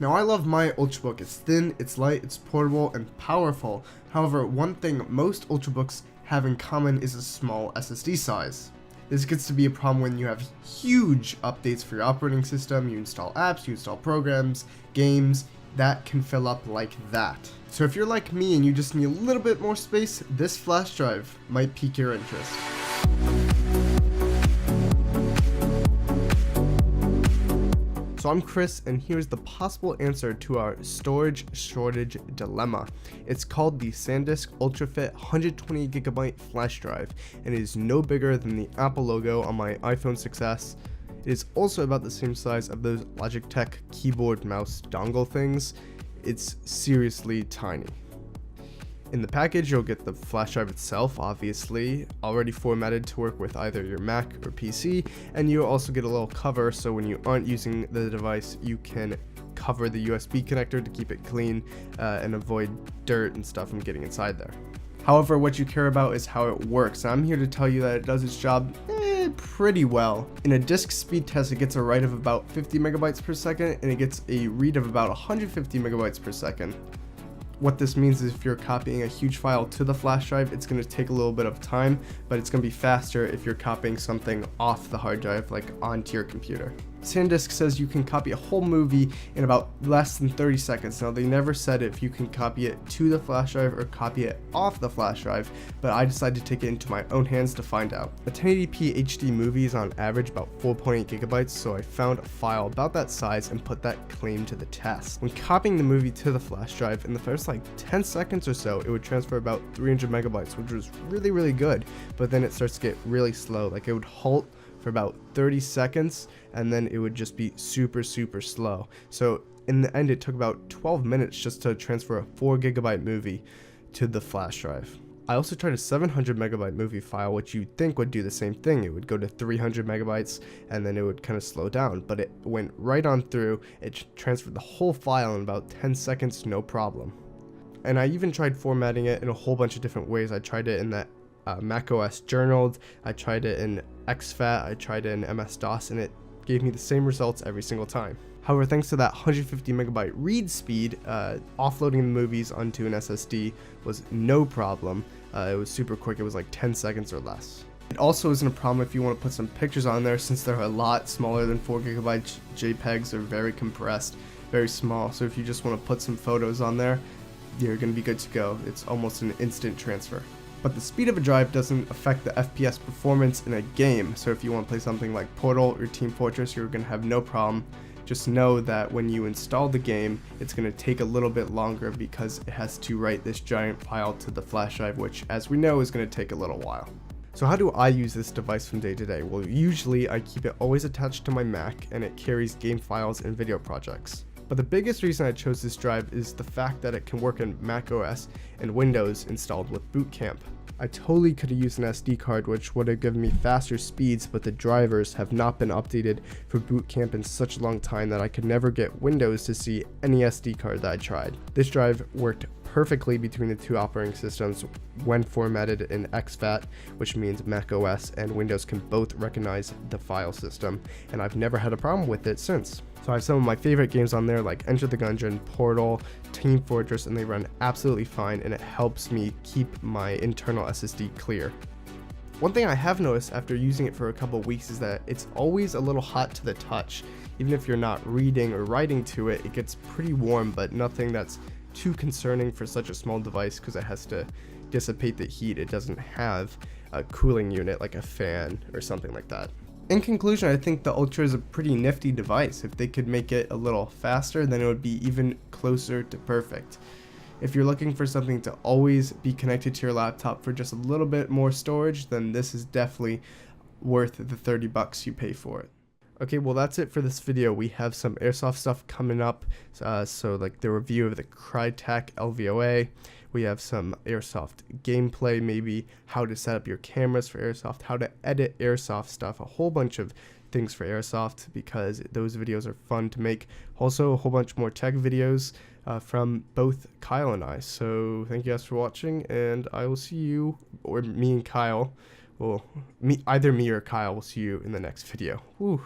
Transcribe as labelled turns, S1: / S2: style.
S1: Now I love my Ultrabook. It's thin, it's light, it's portable, and powerful. However, one thing most Ultrabooks have in common is a small SSD size. This gets to be a problem when you have huge updates for your operating system, you install apps, you install programs, games, that can fill up like that. So if you're like me and you just need a little bit more space, this flash drive might pique your interest. So I'm Chris, and here's the possible answer to our storage shortage dilemma. It's called the SanDisk Ultra Fit 120GB flash drive, and it is no bigger than the Apple logo on my iPhone 6s. It is also about the same size of those Logitech keyboard mouse dongle things. It's seriously tiny. In the package, you'll get the flash drive itself, obviously, already formatted to work with either your Mac or PC, and you'll also get a little cover so when you aren't using the device, you can cover the USB connector to keep it clean and avoid dirt and stuff from getting inside there. However, what you care about is how it works. I'm here to tell you that it does its job pretty well. In a disk speed test, it gets a write of about 50 megabytes per second, and it gets a read of about 150 megabytes per second. What this means is if you're copying a huge file to the flash drive, it's going to take a little bit of time, but it's going to be faster if you're copying something off the hard drive, like onto your computer. SanDisk says you can copy a whole movie in about less than 30 seconds. Now, they never said if you can copy it to the flash drive or copy it off the flash drive, but I decided to take it into my own hands to find out. A 1080p HD movie is on average about 4.8 gigabytes, so I found a file about that size and put that claim to the test. When copying the movie to the flash drive, in the first like 10 seconds or so, it would transfer about 300 megabytes, which was really good, but then it starts to get really slow. Like, it would halt for about 30 seconds and then it would just be super slow. So in the end, it took about 12 minutes just to transfer a 4 gigabyte movie to the flash drive. I also tried a 700 megabyte movie file, which you'd think would do the same thing. It would go to 300 megabytes and then it would kind of slow down, but it went right on through. It transferred the whole file in about 10 seconds, no problem. And I even tried formatting it in a whole bunch of different ways. I tried it in that macOS journaled, I tried it in exFAT, I tried it in MS-DOS, and it gave me the same results every single time. However, thanks to that 150 megabyte read speed, offloading the movies onto an SSD was no problem. It was super quick. It was like 10 seconds or less. It also isn't a problem if you want to put some pictures on there, since they're a lot smaller than 4 gigabyte JPEGs. They're very compressed, very small. So if you just want to put some photos on there, you're going to be good to go. It's almost an instant transfer. But the speed of a drive doesn't affect the FPS performance in a game, so if you want to play something like Portal or Team Fortress, you're going to have no problem. Just know that when you install the game, it's going to take a little bit longer because it has to write this giant file to the flash drive, which, as we know, is going to take a little while. So how do I use this device from day to day? Well, usually I keep it always attached to my Mac, and it carries game files and video projects. But the biggest reason I chose this drive is the fact that it can work in macOS and Windows installed with Boot Camp. I totally could have used an SD card, which would have given me faster speeds, but the drivers have not been updated for Boot Camp in such a long time that I could never get Windows to see any SD card that I tried. This drive worked perfectly between the two operating systems when formatted in exFAT, which means macOS and Windows can both recognize the file system, and I've never had a problem with it since. So I have some of my favorite games on there, like Enter the Gungeon, Portal, Team Fortress, and they run absolutely fine, and it helps me keep my internal SSD clear. One thing I have noticed after using it for a couple weeks is that it's always a little hot to the touch. Even if you're not reading or writing to it, it gets pretty warm, but nothing that's too concerning for such a small device because it has to dissipate the heat. It doesn't have a cooling unit like a fan or something like that. In conclusion, I think the Ultra is a pretty nifty device. If they could make it a little faster, then it would be even closer to perfect. If you're looking for something to always be connected to your laptop for just a little bit more storage, then this is definitely worth the $30 you pay for it. Okay, well that's it for this video. We have some Airsoft stuff coming up, so like the review of the Crytek LVOA. We have some Airsoft gameplay, maybe how to set up your cameras for Airsoft, how to edit Airsoft stuff, a whole bunch of things for Airsoft because those videos are fun to make. Also a whole bunch more tech videos from both Kyle and I. So thank you guys for watching, and I will see you, or me and Kyle, either me or Kyle will see you in the next video. Woo.